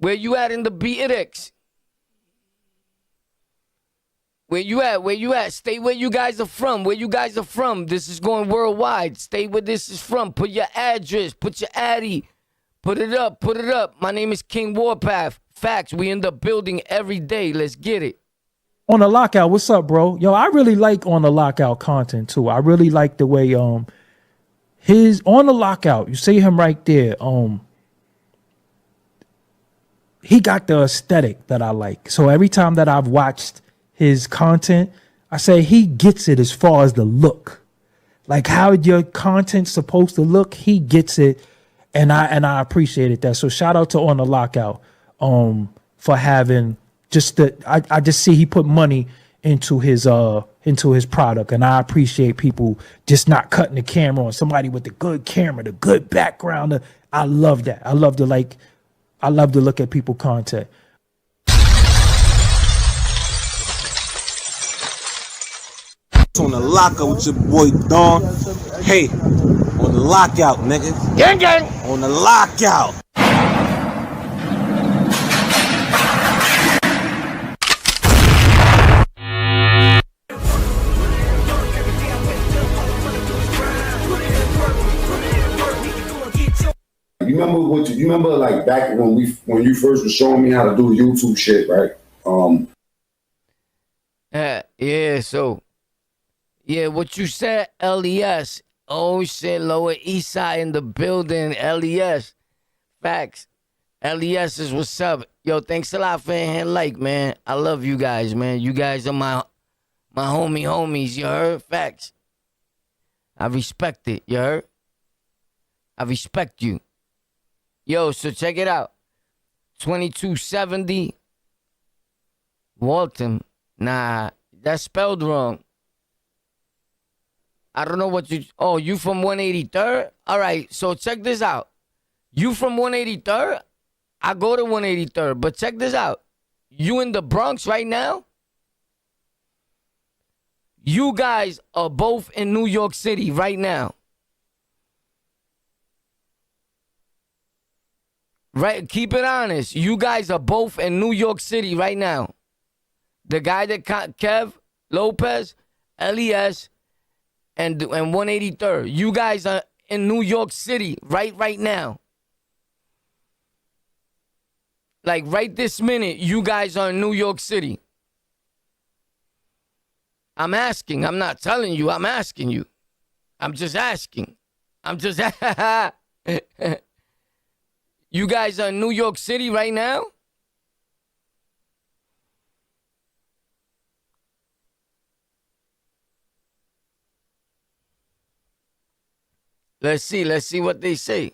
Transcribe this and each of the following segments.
Where you at in the BX? Where you at? Where you at? Stay where you guys are from. Where you guys are from. This is going worldwide. Stay where this is from. Put your address. Put your addy. Put it up. Put it up. My name is King Warpath. Facts. We in the building every day. Let's get it. On the Lockout, what's up, bro? Yo, I really like On the Lockout content too. I really like the way his On the Lockout, you see him right there. He got the aesthetic that I like. So every time that I've watched his content, I say he gets it as far as the look. Like how your content's supposed to look, he gets it. And I appreciated that. So shout out to On the Lockout for having just the I just see he put money into his product, and I appreciate people just not cutting the camera on somebody with the good camera, the good background. I love that. I love to look at people content. On the Lockout with your boy Dawn. Hey, on the Lockout, nigga. Gang, gang. On the Lockout. You remember like back when you first was showing me how to do YouTube shit, right? Yeah, so yeah, what you said, LES. Oh shit, Lower East Side in the building, LES. Facts. LES is what's up. Yo, thanks a lot for hitting like, man. I love you guys, man. You guys are my homies, you heard? Facts. I respect it, you heard? I respect you. Yo, so check it out. 2270 Walton. Nah, that's spelled wrong. I don't know what you... Oh, you from 183rd? All right, so check this out. You from 183rd? I go to 183rd, but check this out. You in the Bronx right now? You guys are both in New York City right now. Right, keep it honest. You guys are both in New York City right now. The guy that Kev Lopez, LES, and 183rd. You guys are in New York City right now. Like right this minute, you guys are in New York City. I'm asking. I'm not telling you. I'm asking you. I'm just asking. You guys are in New York City right now? Let's see what they say.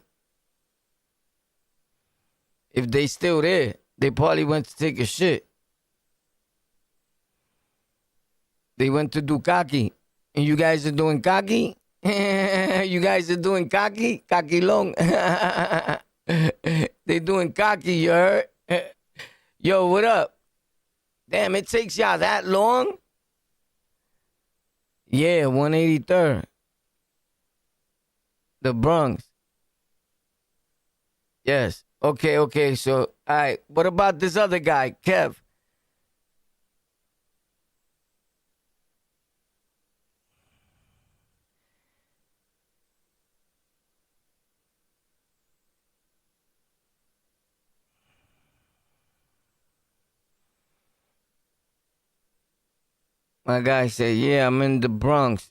If they still there, they probably went to take a shit. They went to do cocky. And you guys are doing cocky? You guys are doing cocky? Cocky long. They doing cocky, you heard? Yo, what up? Damn, it takes y'all that long? Yeah, 183rd. The Bronx. Yes. Okay. So, all right. What about this other guy, Kev? My guy said, yeah, I'm in the Bronx.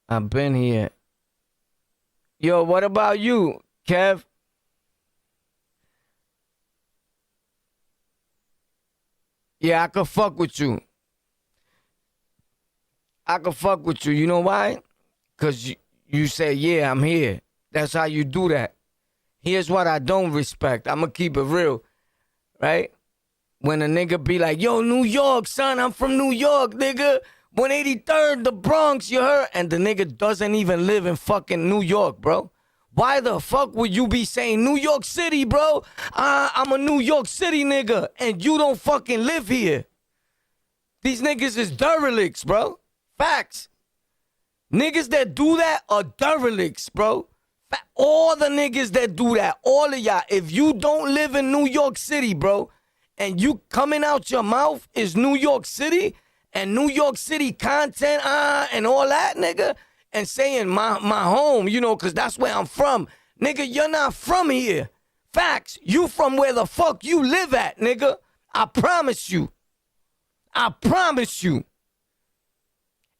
I've been here. Yo, what about you, Kev? Yeah, I could fuck with you. You know why? Because you say, yeah, I'm here. That's how you do that. Here's what I don't respect. I'm going to keep it real, right? When a nigga be like, yo, New York, son, I'm from New York, nigga. 183rd, the Bronx, you heard? And the nigga doesn't even live in fucking New York, bro. Why the fuck would you be saying New York City, bro? I'm a New York City nigga, and you don't fucking live here. These niggas is derelicts, bro. Facts. Niggas that do that are derelicts, bro. All the niggas that do that, all of y'all, if you don't live in New York City, bro, and you coming out your mouth is New York City and New York City content, and all that, nigga, and saying my home, you know, because that's where I'm from. Nigga, you're not from here. Facts. You from where the fuck you live at, nigga. I promise you. I promise you.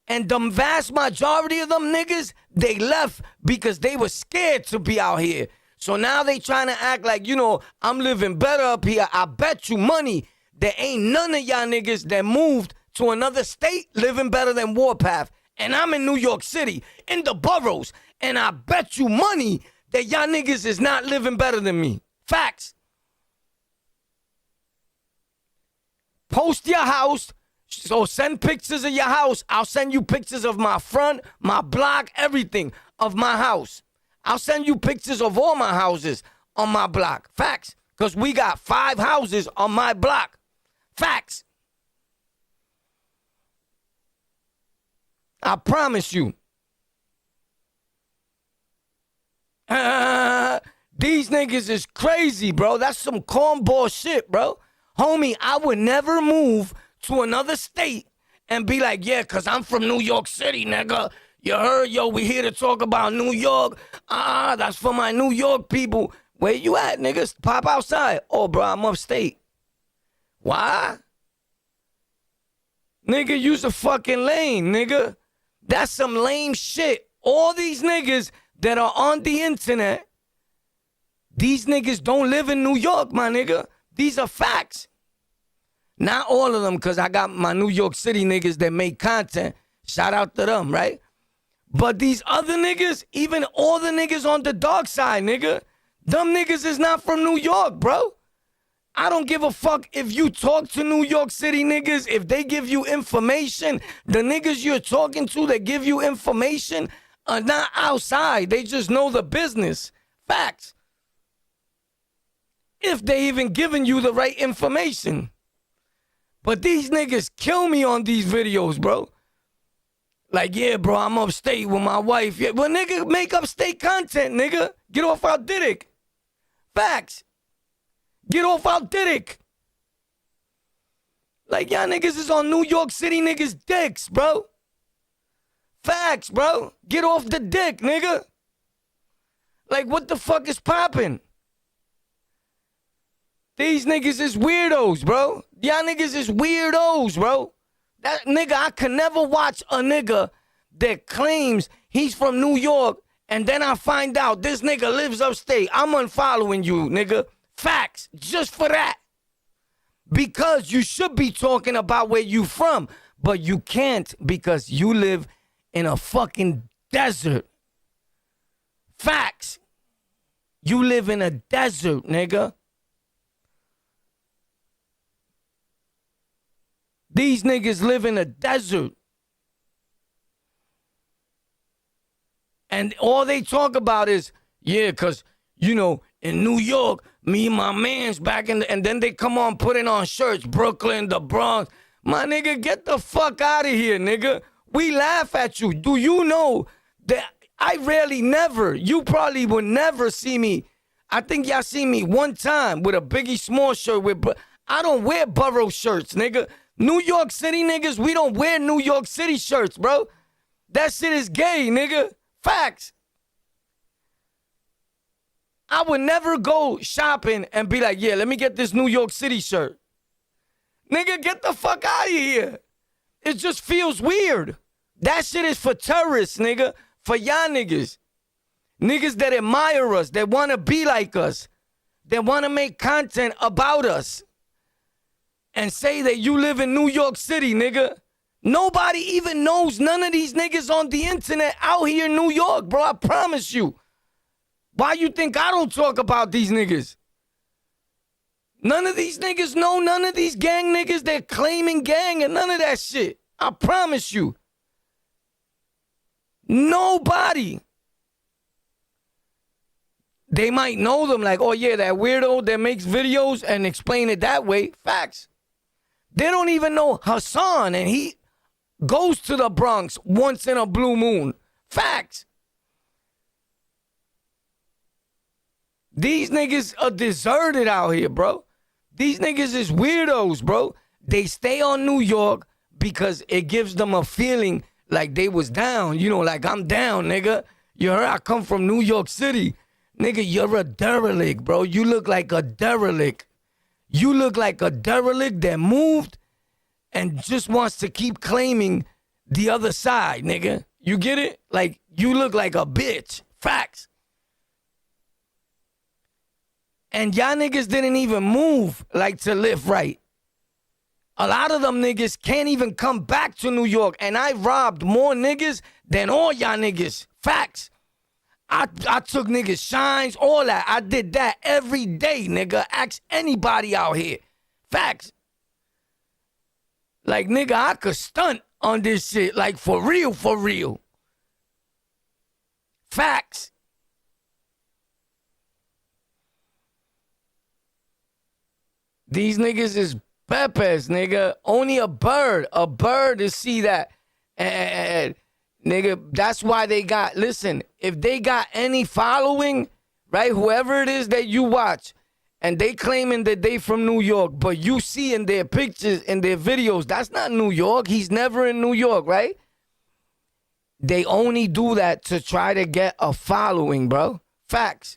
And the vast majority of them niggas, they left because they were scared to be out here. So now they trying to act like, you know, I'm living better up here. I bet you money there ain't none of y'all niggas that moved to another state living better than Warpath. And I'm in New York City, in the boroughs. And I bet you money that y'all niggas is not living better than me. Facts. Post your house. So send pictures of your house. I'll send you pictures of my front, my block, everything of my house. I'll send you pictures of all my houses on my block. Facts. Because we got 5 houses on my block. Facts. I promise you. These niggas is crazy, bro. That's some cornball shit, bro. Homie, I would never move to another state and be like, yeah, because I'm from New York City, nigga. You heard, yo, we here to talk about New York. That's for my New York people. Where you at, niggas? Pop outside. Oh, bro, I'm upstate. Why? Nigga, use a fucking lane, nigga. That's some lame shit. All these niggas that are on the internet, these niggas don't live in New York, my nigga. These are facts. Not all of them, because I got my New York City niggas that make content. Shout out to them, right? But these other niggas, even all the niggas on the dark side, nigga, them niggas is not from New York, bro. I don't give a fuck if you talk to New York City niggas, if they give you information. The niggas you're talking to that give you information are not outside. They just know the business. Facts. If they even giving you the right information. But these niggas kill me on these videos, bro. Like, yeah, bro, I'm upstate with my wife. Yeah, well, nigga, make upstate content, nigga. Get off our dick. Facts. Get off our dick. Like, y'all niggas is on New York City niggas' dicks, bro. Facts, bro. Get off the dick, nigga. Like, what the fuck is popping? These niggas is weirdos, bro. Y'all niggas is weirdos, bro. That nigga, I could never watch a nigga that claims he's from New York and then I find out this nigga lives upstate. I'm unfollowing you, nigga. Facts. Just for that. Because you should be talking about where you from, but you can't because you live in a fucking desert. Facts. You live in a desert, nigga. These niggas live in a desert. And all they talk about is, yeah, because, you know, in New York, me and my mans back in the, and then they come on putting on shirts, Brooklyn, the Bronx. My nigga, get the fuck out of here, nigga. We laugh at you. Do you know that I rarely never, you probably would never see me. I think y'all see me one time with a Biggie Small shirt with, I don't wear borough shirts, nigga. New York City niggas, we don't wear New York City shirts, bro. That shit is gay, nigga. Facts. I would never go shopping and be like, yeah, let me get this New York City shirt. Nigga, get the fuck out of here. It just feels weird. That shit is for terrorists, nigga. For y'all niggas. Niggas that admire us, that want to be like us, that want to make content about us. And say that you live in New York City, nigga. Nobody even knows none of these niggas on the internet out here in New York, bro. I promise you. Why you think I don't talk about these niggas? None of these niggas know none of these gang niggas. They're claiming gang and none of that shit. I promise you. Nobody. They might know them like, oh yeah, that weirdo that makes videos and explain it that way. Facts. They don't even know Hassan, and he goes to the Bronx once in a blue moon. Facts. These niggas are deserted out here, bro. These niggas is weirdos, bro. They stay on New York because it gives them a feeling like they was down. You know, like I'm down, nigga. You heard I come from New York City. Nigga, you're a derelict, bro. You look like a derelict. You look like a derelict that moved and just wants to keep claiming the other side, nigga. You get it? Like, you look like a bitch. Facts. And y'all niggas didn't even move, like, to live right. A lot of them niggas can't even come back to New York. And I robbed more niggas than all y'all niggas. Facts. I took niggas shines, all that. I did that every day, nigga. Ask anybody out here. Facts. Like, nigga, I could stunt on this shit. Like, for real, for real. Facts. These niggas is peppers, nigga. Only a bird to see that. And nigga, that's why they got, listen, if they got any following, right, whoever it is that you watch, and they claiming that they from New York, but you see in their pictures, in their videos, that's not New York. He's never in New York, right? They only do that to try to get a following, bro. Facts.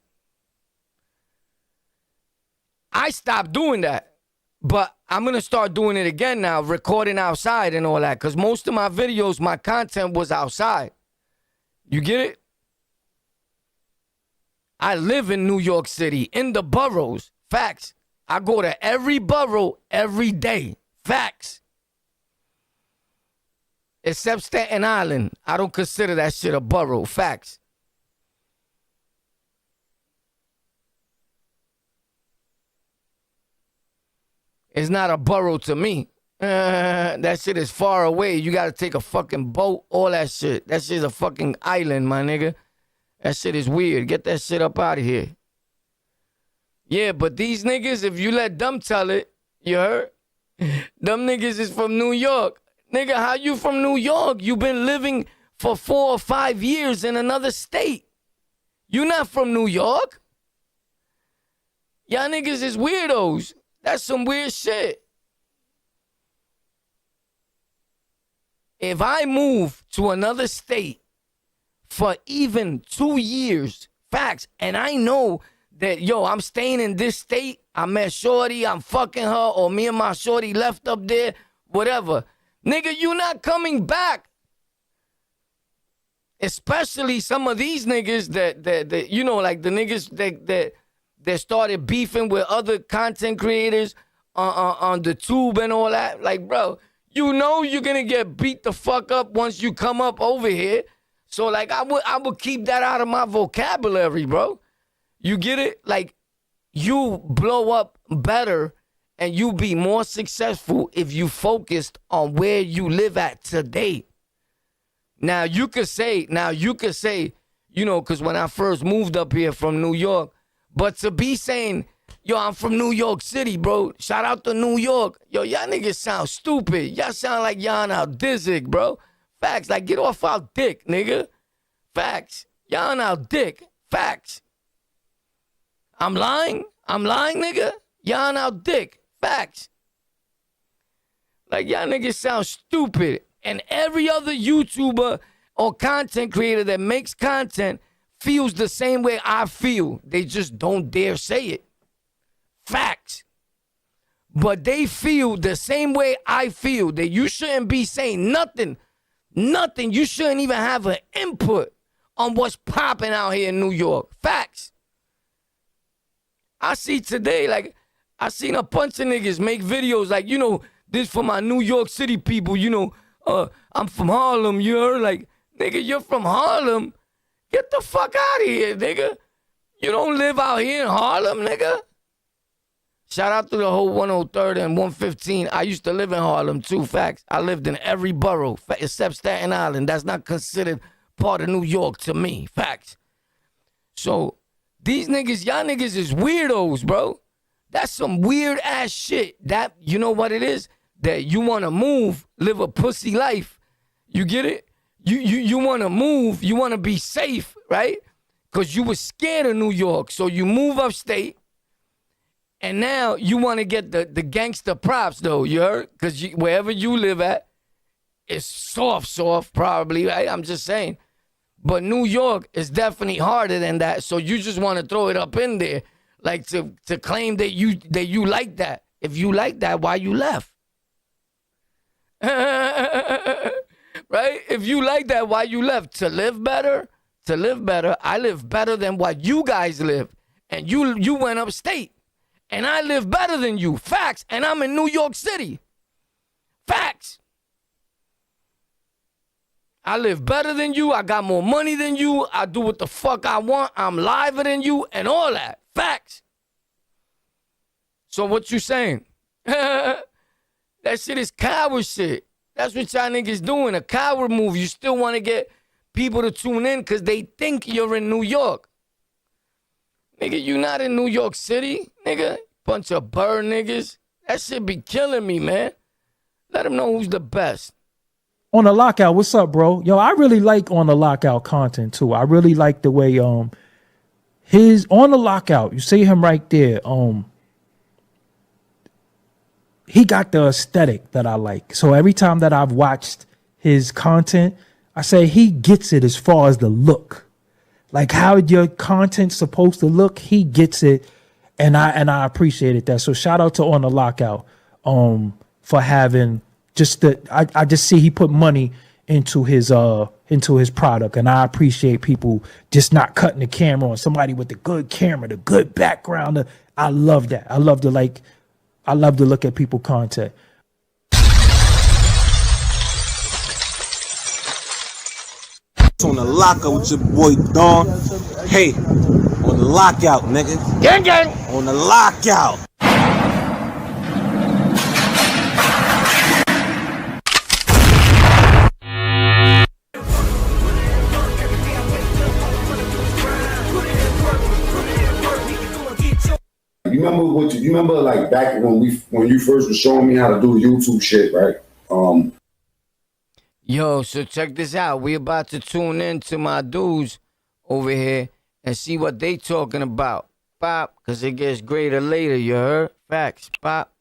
I stopped doing that, but I'm going to start doing it again now, recording outside and all that, because most of my videos, my content was outside. You get it? I live in New York City, in the boroughs. Facts. I go to every borough every day. Facts. Except Staten Island. I don't consider that shit a borough. Facts. It's not a borough to me. That shit is far away. You got to take a fucking boat, all that shit. That shit's a fucking island, my nigga. That shit is weird. Get that shit up out of here. Yeah, but these niggas, if you let them tell it, you heard? Them niggas is from New York. Nigga, how you from New York? You been living for 4 or 5 years in another state. You not from New York. Y'all niggas is weirdos. That's some weird shit. If I move to another state for even 2 years, facts, and I know that, yo, I'm staying in this state, I met shorty, I'm fucking her, or me and my shorty left up there, whatever. Nigga, you not coming back. Especially some of these niggas that you know, like the niggas that started beefing with other content creators on the tube and all that. Like, bro, you know you're gonna get beat the fuck up once you come up over here. So, like, I would keep that out of my vocabulary, bro. You get it? Like, you blow up better and you be more successful if you focused on where you live at today. Now, you could say, you know, because when I first moved up here from New York, but to be saying, yo, I'm from New York City, bro. Shout out to New York. Yo, y'all niggas sound stupid. Y'all sound like y'all on our dick, bro. Facts. Like, get off our dick, nigga. Facts. Y'all on our dick. Facts. I'm lying, nigga. Y'all on our dick. Facts. Like, y'all niggas sound stupid. And every other YouTuber or content creator that makes content feels the same way I feel. They just don't dare say it. Facts. But they feel the same way I feel, that you shouldn't be saying nothing. Nothing. You shouldn't even have an input on what's popping out here in New York. Facts. I see today, like, I seen a bunch of niggas make videos like, you know, this for my New York City people, you know, I'm from Harlem, you heard? Like, nigga, you're from Harlem? Get the fuck out of here, nigga. You don't live out here in Harlem, nigga. Shout out to the whole 103rd and 115. I used to live in Harlem too, facts. I lived in every borough except Staten Island. That's not considered part of New York to me, facts. So, these niggas, y'all niggas is weirdos, bro. That's some weird ass shit. That, you know what it is? That you want to move, live a pussy life. You get it? You want to move, you want to be safe, right? because you were scared of New York. So you move upstate, and now you want to get the gangster props, though, you heard? Because wherever you live at, it's soft, probably, right? I'm just saying. But New York is definitely harder than that, so you just want to throw it up in there, like to claim that you like that. If you like that, why you left? Right? If you like that, why you left? To live better? To live better. I live better than what you guys live. And you went upstate. And I live better than you. Facts. And I'm in New York City. Facts. I live better than you. I got more money than you. I do what the fuck I want. I'm liver than you and all that. Facts. So what you saying? That shit is coward shit. That's what y'all niggas doing, a coward move. You still want to get people to tune in because they think you're in New York. Nigga, you not in New York City, nigga. Bunch of bird niggas. That shit be killing me, man. Let them know who's the best. On the Lockout, what's up, bro? Yo, I really like On the Lockout content too. I really like the way his On the Lockout, you see him right there. He got the aesthetic that I like. So every time that I've watched his content, I say he gets it as far as the look. Like how your content's supposed to look, he gets it. And I appreciated that. So shout out to On the Lockout for having I just see he put money into his product, and I appreciate people just not cutting the camera on somebody with the good camera, the good background. I love that. I love to look at people content. On the lockout with your boy Dawn. Hey, on the lockout, nigga. Gang, gang. On the lockout. You remember like back when you first was showing me how to do YouTube shit, right? Yo, so check this out. We about to tune in to my dudes over here and see what they talking about. Pop, because it gets greater later, you heard? Facts, pop.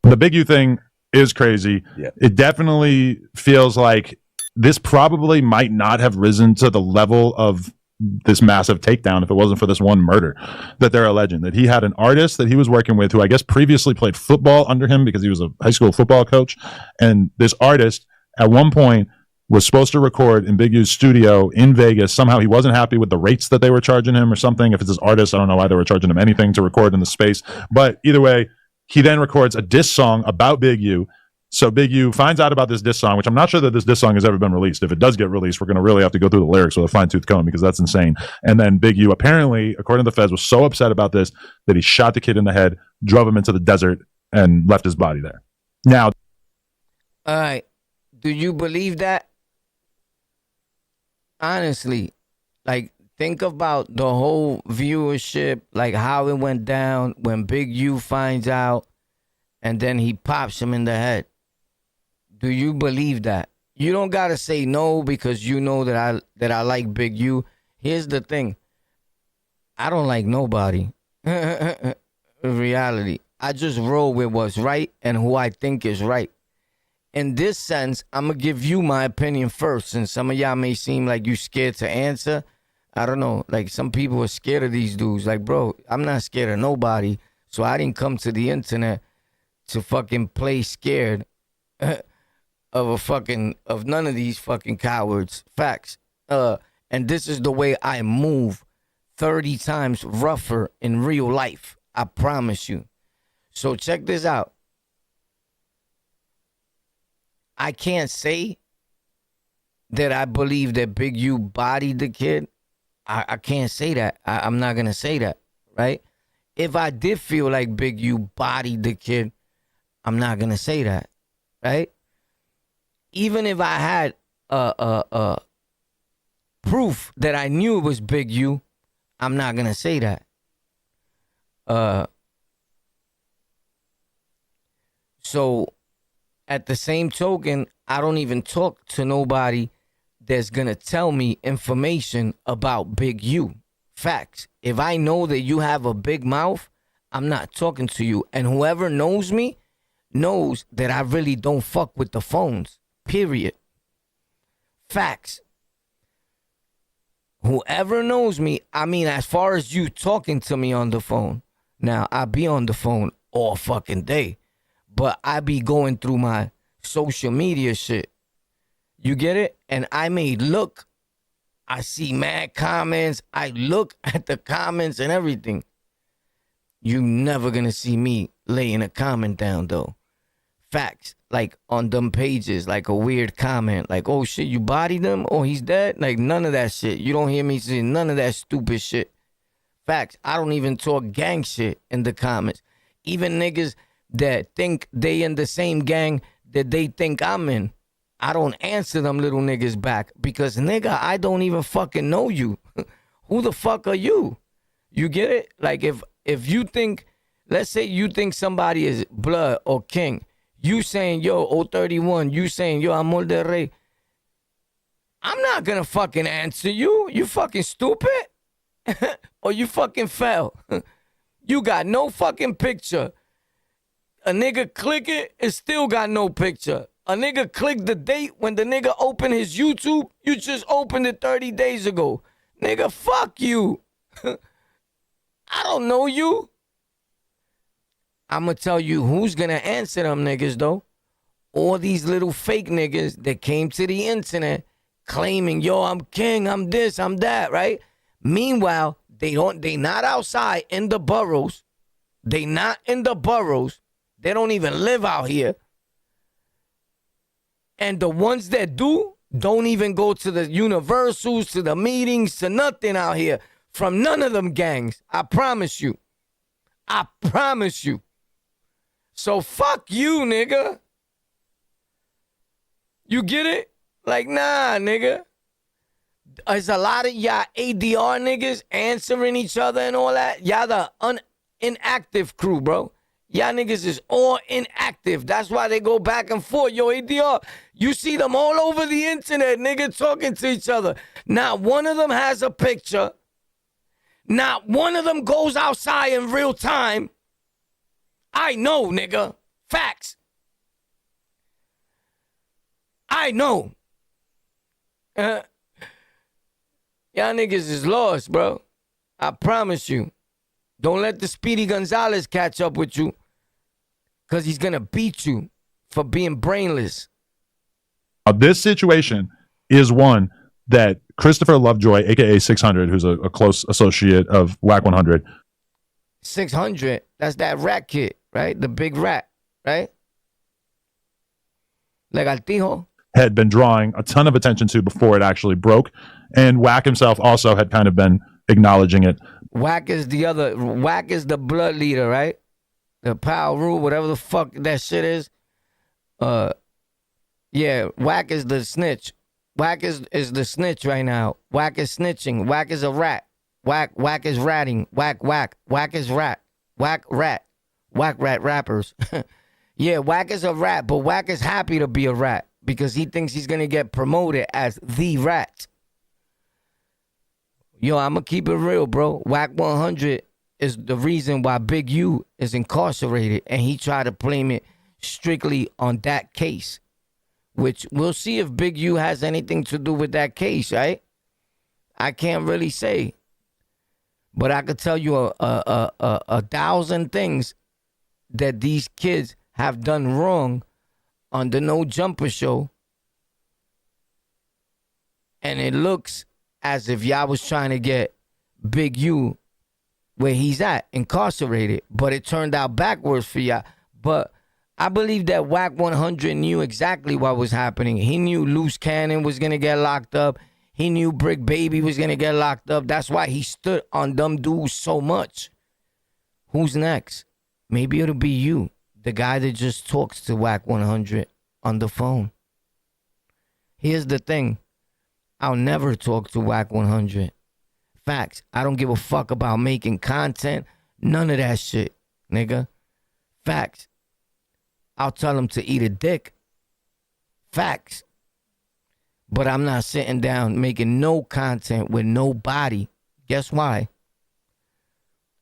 The Big U thing is crazy. Yeah. It definitely feels like this probably might not have risen to the level of this massive takedown if it wasn't for this one murder that they're alleging. That he had an artist that he was working with who I guess previously played football under him because he was a high school football coach. And this artist at one point was supposed to record in Big U's studio in Vegas. Somehow he wasn't happy with the rates that they were charging him or something. If it's his artist, I don't know why they were charging him anything to record in the space. But either way, he then records a diss song about Big U. So Big U finds out about this diss song, which I'm not sure that this diss song has ever been released. If it does get released, we're going to really have to go through the lyrics with a fine-tooth comb because that's insane. And then Big U apparently, according to the feds, was so upset about this that he shot the kid in the head, drove him into the desert, and left his body there. Now, all right. Do you believe that? Honestly, like, think about the whole viewership, like how it went down when Big U finds out and then he pops him in the head. Do you believe that? You don't gotta say no because you know that I like Big U. Here's the thing. I don't like nobody. In reality. I just roll with what's right and who I think is right. In this sense, I'm gonna give you my opinion first, since some of y'all may seem like you scared to answer. I don't know, like some people are scared of these dudes. Like, bro, I'm not scared of nobody, so I didn't come to the internet to fucking play scared of none of these fucking cowards. Facts. And this is the way I move 30 times rougher in real life. I promise you. So check this out. I can't say that I believe that Big U bodied the kid. I can't say that. I'm not going to say that, right? If I did feel like Big U bodied the kid, I'm not going to say that, right? Even if I had proof that I knew it was Big U, I'm not going to say that. So at the same token, I don't even talk to nobody that's gonna tell me information about Big U. Facts. If I know that you have a big mouth, I'm not talking to you. And whoever knows me knows that I really don't fuck with the phones. Period. Facts. Whoever knows me, I mean, as far as you talking to me on the phone. Now, I be on the phone all fucking day, but I be going through my social media shit. You get it? And I may look, I see mad comments. I look at the comments and everything. You never gonna see me laying a comment down though. Facts. Like on them pages, like a weird comment, like, oh shit, you bodied him? Oh, he's dead? Like none of that shit. You don't hear me say none of that stupid shit. Facts. I don't even talk gang shit in the comments. Even niggas that think they in the same gang that they think I'm in, I don't answer them little niggas back because, nigga, I don't even fucking know you. Who the fuck are you? You get it? Like if you think, let's say you think somebody is Blood or King, you saying, yo, 031, you saying, yo, Amor del Rey, I'm not gonna fucking answer you. You fucking stupid? Or you fucking fell. You got no fucking picture. A nigga click it still got no picture. A nigga click the date when the nigga opened his YouTube. You just opened it 30 days ago. Nigga, fuck you. I don't know you. I'm going to tell you who's going to answer them niggas, though. All these little fake niggas that came to the internet claiming, yo, I'm king, I'm this, I'm that, right? Meanwhile, they not outside in the boroughs. They not in the boroughs. They don't even live out here. And the ones that do don't even go to the universals, to the meetings, to nothing out here. From none of them gangs. I promise you. I promise you. So fuck you, nigga. You get it? Like, nah, nigga. There's a lot of y'all ADR niggas answering each other and all that. Y'all the inactive crew, bro. Y'all niggas is all inactive. That's why they go back and forth. Yo, ADR, you see them all over the internet, nigga, talking to each other. Not one of them has a picture. Not one of them goes outside in real time. I know, nigga. Facts. I know. Y'all niggas is lost, bro. I promise you. Don't let the Speedy Gonzalez catch up with you. Because he's going to beat you for being brainless. This situation is one that Christopher Lovejoy, a.k.a. 600, who's a close associate of Wack 100. 600, that's that rat kid, right? The big rat, right? Lagartijo. Had been drawing a ton of attention to before it actually broke. And Wack himself also had kind of been acknowledging it. Wack is the blood leader, right? The power rule, whatever the fuck that shit is. Yeah, Wack is the snitch. Wack is the snitch right now. Wack is snitching. Wack is a rat. Wack is ratting. Wack is rat. Wack rat rappers. Yeah, Wack is a rat, but Wack is happy to be a rat because he thinks he's gonna get promoted as the rat. Yo, I'ma keep it real, bro. Wack 100 is the reason why Big U is incarcerated, and he tried to blame it strictly on that case, which we'll see if Big U has anything to do with that case, right? I can't really say, but I could tell you a 1,000 things that these kids have done wrong on the No Jumper show, and it looks as if y'all was trying to get Big U where he's at, incarcerated, but it turned out backwards for y'all. But I believe that Wack 100 knew exactly what was happening. He knew Loose Cannon was going to get locked up. He knew Bricc Baby was going to get locked up. That's why he stood on them dudes so much. Who's next? Maybe it'll be you, the guy that just talks to Wack 100 on the phone. Here's the thing. I'll never talk to Wack 100. Facts. I don't give a fuck about making content. None of that shit, nigga. Facts. I'll tell him to eat a dick. Facts. But I'm not sitting down making no content with nobody. Guess why?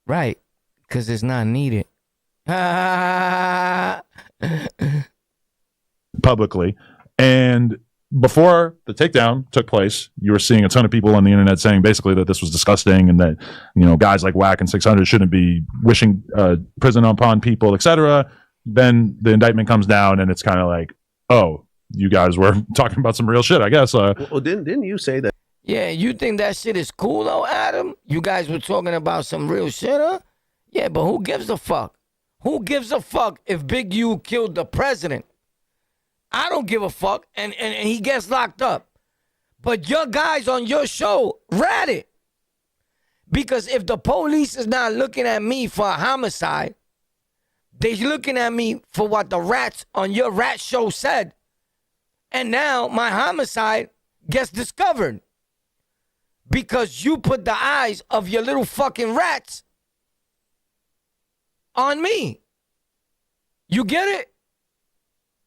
Right. Because it's not needed. Publicly. And before the takedown took place, you were seeing a ton of people on the internet saying basically that this was disgusting and that, you know, guys like Wack and 600 shouldn't be wishing prison upon people, etc. Then the indictment comes down and it's kind of like, oh, you guys were talking about some real shit, I guess. Well, didn't you say that? Yeah, you think that shit is cool though, Adam? You guys were talking about some real shit, huh? Yeah, but who gives a fuck? Who gives a fuck if Big U killed the president? I don't give a fuck, and he gets locked up. But your guys on your show rat it. Because if the police is not looking at me for a homicide, they're looking at me for what the rats on your rat show said. And now my homicide gets discovered. Because you put the eyes of your little fucking rats on me. You get it?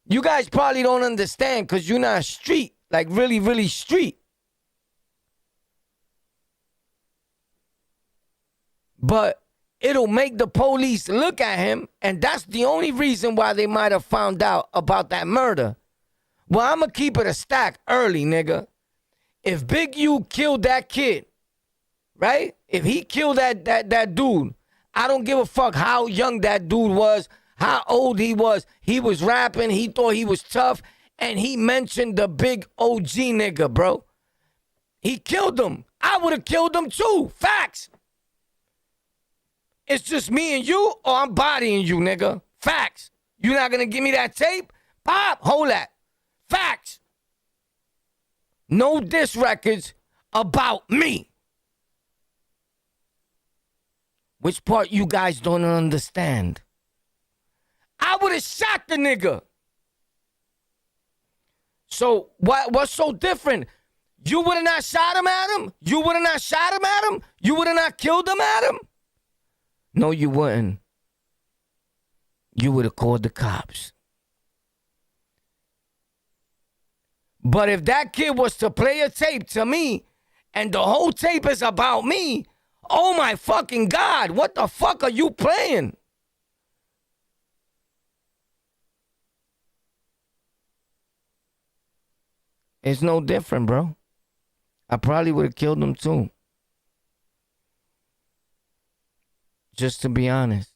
You guys probably don't understand because you're not street, like really, really street. But it'll make the police look at him, and that's the only reason why they might have found out about that murder. Well, I'm going to keep it a stack early, nigga. If Big U killed that kid, right? If he killed that dude, I don't give a fuck how young that dude was, how old he was. He was rapping. He thought he was tough. And he mentioned the big OG nigga, bro. He killed him. I would have killed him too. Facts. It's just me and you, or I'm bodying you, nigga. Facts. You not going to give me that tape? Pop, hold that. Facts. No diss records about me. Which part you guys don't understand? I would have shot the nigga. So what's so different? You would have not shot him at him? You would have not shot him at him? You would have not killed him at him? No, you wouldn't. You would have called the cops. But if that kid was to play a tape to me, and the whole tape is about me, oh my fucking God, what the fuck are you playing? It's no different, bro. I probably would have killed him too. Just to be honest.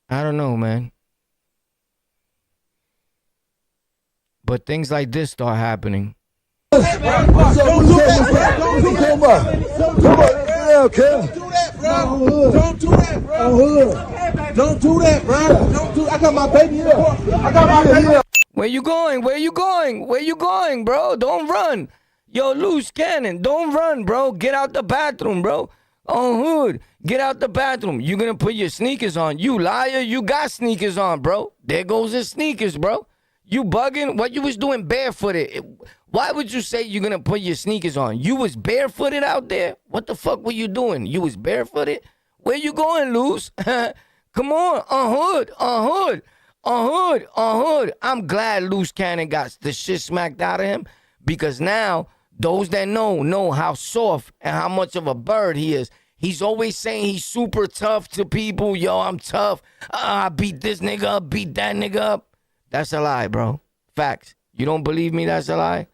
I don't know, man. But things like this start happening. Don't do that, bro. I got my baby here. Where you going? Where you going? Where you going, bro? Don't run. Yo, loose cannon. Don't run, bro. Get out the bathroom, bro. On hood. Get out the bathroom. You gonna put your sneakers on. You liar. You got sneakers on, bro. There goes his sneakers, bro. You bugging? What you was doing barefooted? Why would you say you're gonna put your sneakers on? You was barefooted out there? What the fuck were you doing? You was barefooted? Where you going, loose? Come on, on hood. I'm glad Loose Cannon got the shit smacked out of him because now those that know how soft and how much of a bird he is. He's always saying he's super tough to people. Yo, I'm tough. I beat this nigga up, beat that nigga up. That's a lie, bro. Facts. You don't believe me? That's a lie?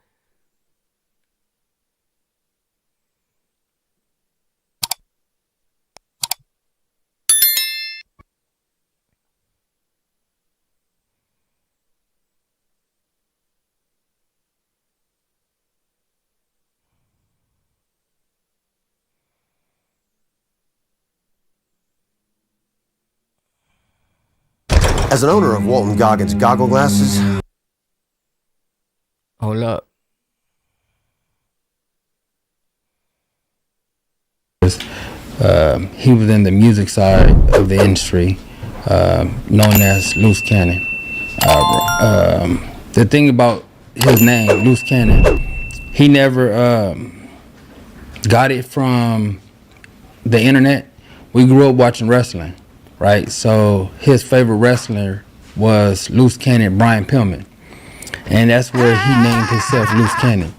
As an owner of Walton Goggins goggle glasses. Hold up. He was in the music side of the industry, known as Loose Cannon. The thing about his name, Loose Cannon, he never got it from the internet. We grew up watching wrestling. right? So his favorite wrestler was Loose Cannon Brian Pillman, and that's where he named himself Loose Cannon.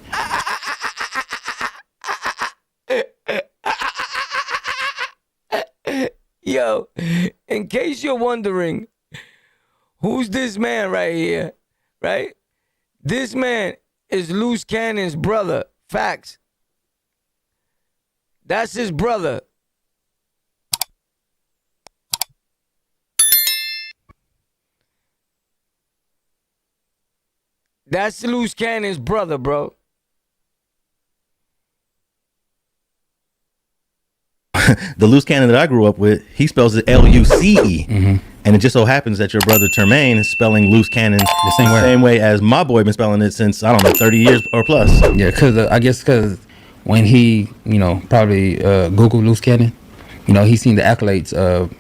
Yo, in case you're wondering, who's this man right here, right? This man is Loose Cannon's brother. Facts. That's his brother. That's Loose Cannon's brother, bro. The Loose Cannon that I grew up with, he spells it Luce. And it just so happens that your brother Termaine is spelling Loose Cannon the same way as my boy been spelling it since, I don't know, 30 years or plus. Yeah, because I guess because when he, probably Googled Loose Cannon, he seen the accolades of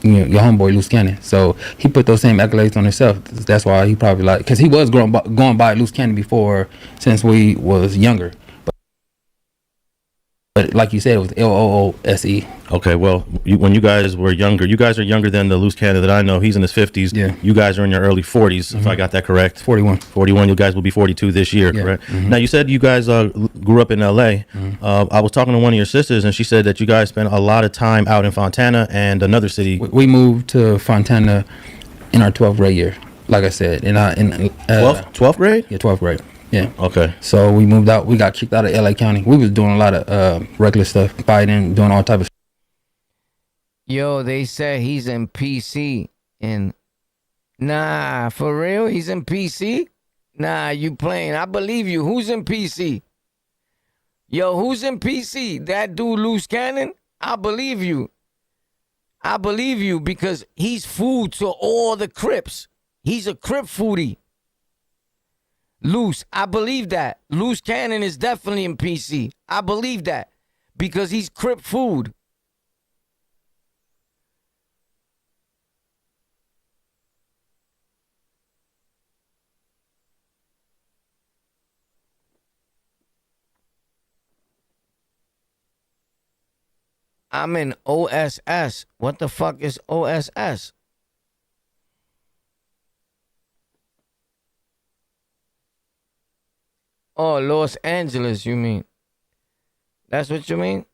your homeboy Loose Cannon. So he put those same accolades on himself. That's why he probably because he was going by Loose Cannon before, since we was younger. But like you said, it was LOOSE. Okay, well, when you guys were younger, you guys are younger than the Loose Cannon that I know. He's in his 50s. Yeah. You guys are in your early 40s, if I got that correct. 41. 41, you guys will be 42 this year, correct? Now, you said you guys grew up in L.A. I was talking to one of your sisters, and she said that you guys spent a lot of time out in Fontana and another city. We moved to Fontana in our 12th grade year, like I said. In 12th grade? Yeah, 12th grade. Yeah. Okay. So we moved out. We got kicked out of LA County. We was doing a lot of regular stuff, fighting, doing all type of. Yo, they said he's in PC. And nah, for real, he's in PC. Nah, you playing? I believe you. Who's in PC? Yo, who's in PC? That dude, Loose Cannon. I believe you. I believe you because he's food to all the Crips. He's a Crip foodie. Loose, I believe that. Loose Cannon is definitely in PC. I believe that because he's Crip food. I'm in OSS. What the fuck is OSS? Oh, Los Angeles, you mean? That's what you mean?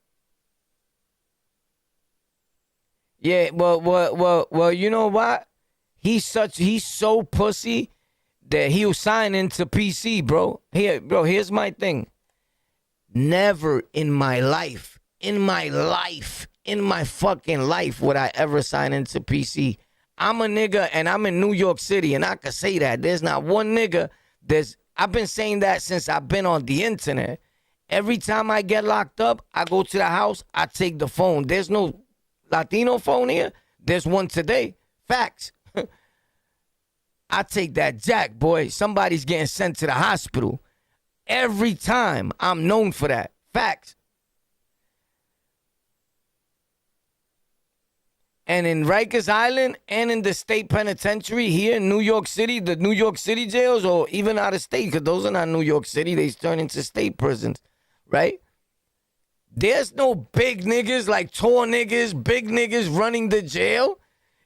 Yeah, well, you know what? He's so pussy that he'll sign into PC, bro. Here's my thing. Never in my fucking life would I ever sign into PC. I'm a nigga and I'm in New York City and I can say that. There's not one nigga I've been saying that since I've been on the internet. Every time I get locked up, I go to the house, I take the phone. There's no Latino phone here. There's one today. Facts. I take that jack, boy. Somebody's getting sent to the hospital. Every time. I'm known for that. Facts. And in Rikers Island and in the state penitentiary here in New York City, the New York City jails, or even out of state, because those are not New York City, they turn into state prisons, right? There's no big niggas like tall niggas, big niggas running the jail.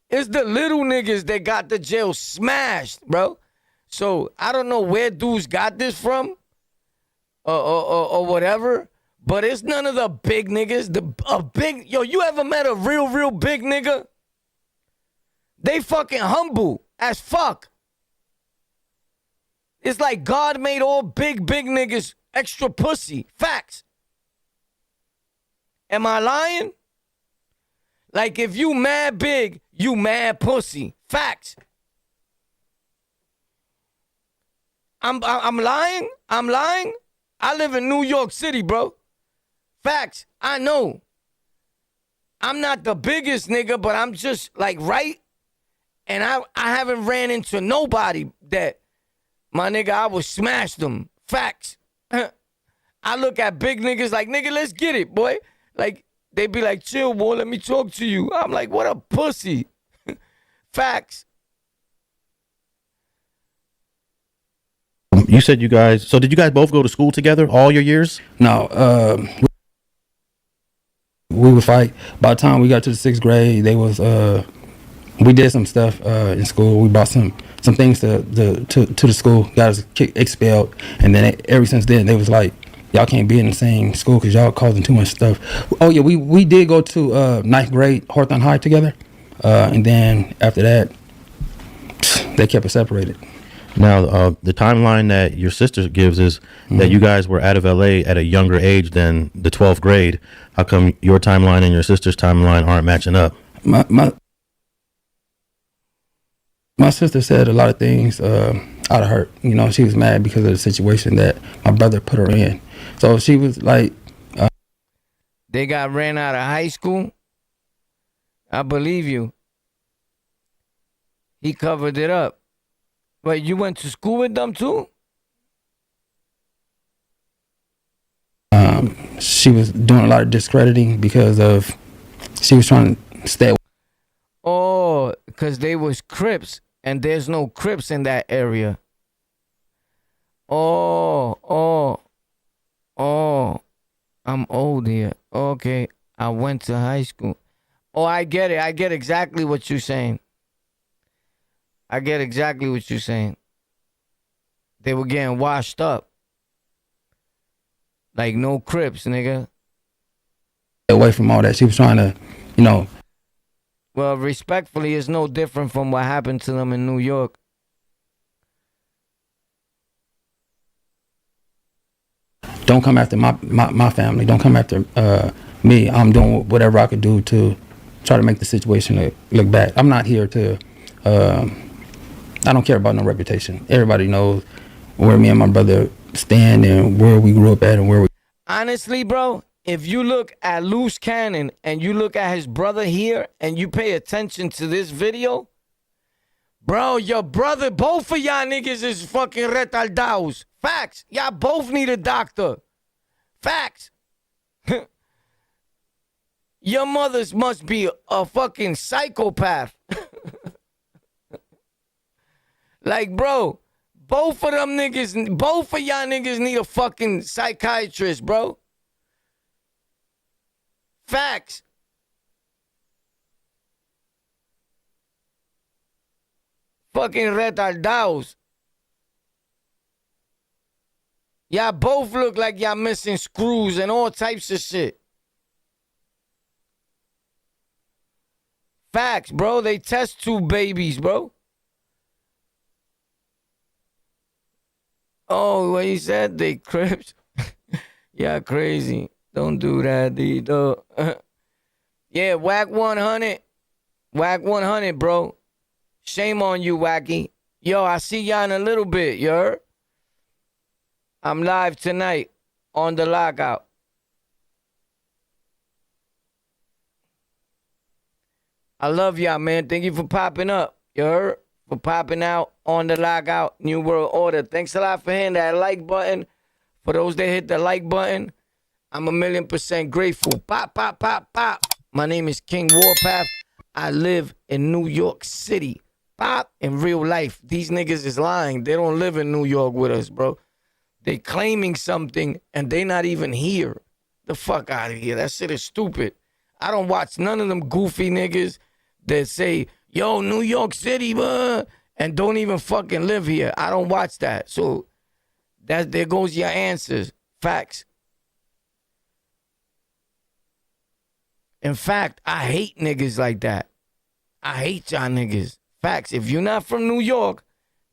It's the little niggas that got the jail smashed, bro. So I don't know where dudes got this from or whatever. But it's none of the big niggas. You ever met a real big nigga? They fucking humble as fuck. It's like God made all big niggas extra pussy. Facts. Am I lying? Like if you mad big, you mad pussy. Facts. I'm lying? I'm lying? I live in New York City, bro. Facts. I know. I'm not the biggest nigga, but I'm just like right. And I haven't ran into nobody that, my nigga, I would smash them. Facts. I look at big niggas like, nigga, let's get it, boy. Like, they be like, chill, boy, let me talk to you. I'm like, what a pussy. Facts. You said did you guys both go to school together all your years? No, we would fight. By the time we got to the 6th grade, they was we did some stuff in school. We brought some things to the school, got us expelled, and then ever since then they was like, y'all can't be in the same school because y'all causing too much stuff. Oh yeah, we did go to ninth grade Hawthorne High together, and then after that they kept us separated. Now, the timeline that your sister gives is that you guys were out of LA at a younger age than the 12th grade. How come your timeline and your sister's timeline aren't matching up? My sister said a lot of things out of hurt. You know, she was mad because of the situation that my brother put her in. So she was like... they got ran out of high school? I believe you. He covered it up. But you went to school with them too? She was doing a lot of discrediting because of... she was trying to stay... Oh, because they was Crips, and there's no Crips in that area. Oh, I'm old here. Okay, I went to high school. Oh, I get it. I get exactly what you're saying. I get exactly what you're saying. They were getting washed up. Like no Crips, nigga. Away from all that. She was trying to, you know... Well, respectfully, it's no different from what happened to them in New York. Don't come after my family. Don't come after me. I'm doing whatever I could do to try to make the situation look bad. I'm not here to... I don't care about no reputation. Everybody knows where me and my brother stand and where we grew up at and where we... Honestly, bro, if you look at Loose Cannon and you look at his brother here and you pay attention to this video, bro, your brother, both of y'all niggas is fucking retardados. Facts. Y'all both need a doctor. Facts. Your mothers must be a fucking psychopath. Like, bro, both of y'all niggas need a fucking psychiatrist, bro. Facts. Fucking retardados. Y'all both look like y'all missing screws and all types of shit. Facts, bro. They test tube babies, bro. Oh, what he said? They Crips. Yeah, crazy. Don't do that, Dito. Yeah, Wack 100. Wack 100, bro. Shame on you, Wacky. Yo, I see y'all in a little bit, you heard? I'm live tonight on the Lockout. I love y'all, man. Thank you for popping up, you heard? For popping out on the Lockout New World Order. Thanks a lot for hitting that like button. For those that hit the like button, I'm 1,000,000% grateful. Pop, pop, pop, pop. My name is King Warpath. I live in New York City. Pop, in real life. These niggas is lying. They don't live in New York with us, bro. They claiming something and they not even here. The fuck out of here. That shit is stupid. I don't watch none of them goofy niggas that say, yo, New York City, and don't even fucking live here. I don't watch that. So there goes your answers. Facts. In fact, I hate niggas like that. I hate y'all niggas. Facts. If you're not from New York,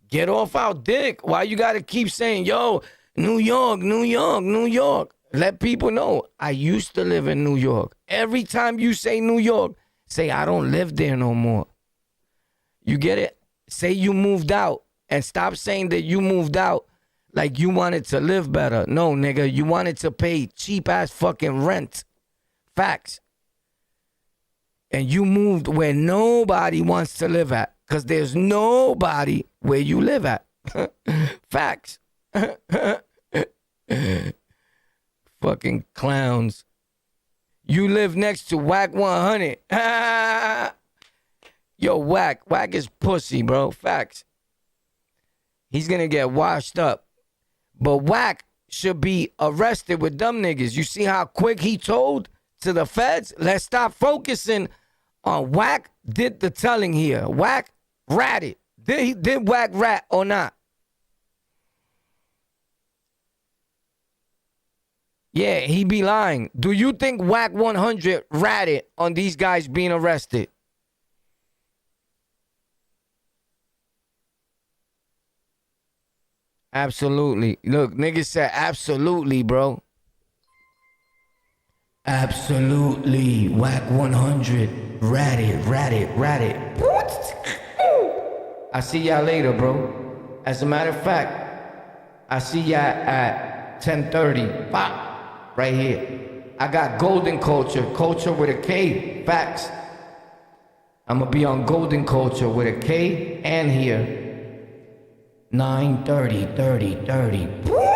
get off our dick. Why you gotta keep saying, yo, New York, New York, New York? Let people know I used to live in New York. Every time you say New York, say I don't live there no more. You get it? Say you moved out and stop saying that you moved out like you wanted to live better. No, nigga, you wanted to pay cheap ass fucking rent. Facts. And you moved where nobody wants to live at because there's nobody where you live at. Facts. Fucking clowns. You live next to Wack 100. Yo, Wack is pussy, bro. Facts. He's gonna get washed up. But Wack should be arrested with them niggas. You see how quick he told to the feds? Let's stop focusing Wack did the telling here. Wack ratted. Did Wack rat or not? Yeah, he be lying. Do you think Wack 100 ratted on these guys being arrested? Absolutely. Look, niggas said absolutely, bro. Absolutely. Wack 100. Ratted. I see y'all later, bro. As a matter of fact, I see y'all at 10:30. Bop. Right here. I got golden culture. Culture with a K. Facts. I'm going to be on golden culture with a K and here. 9:30.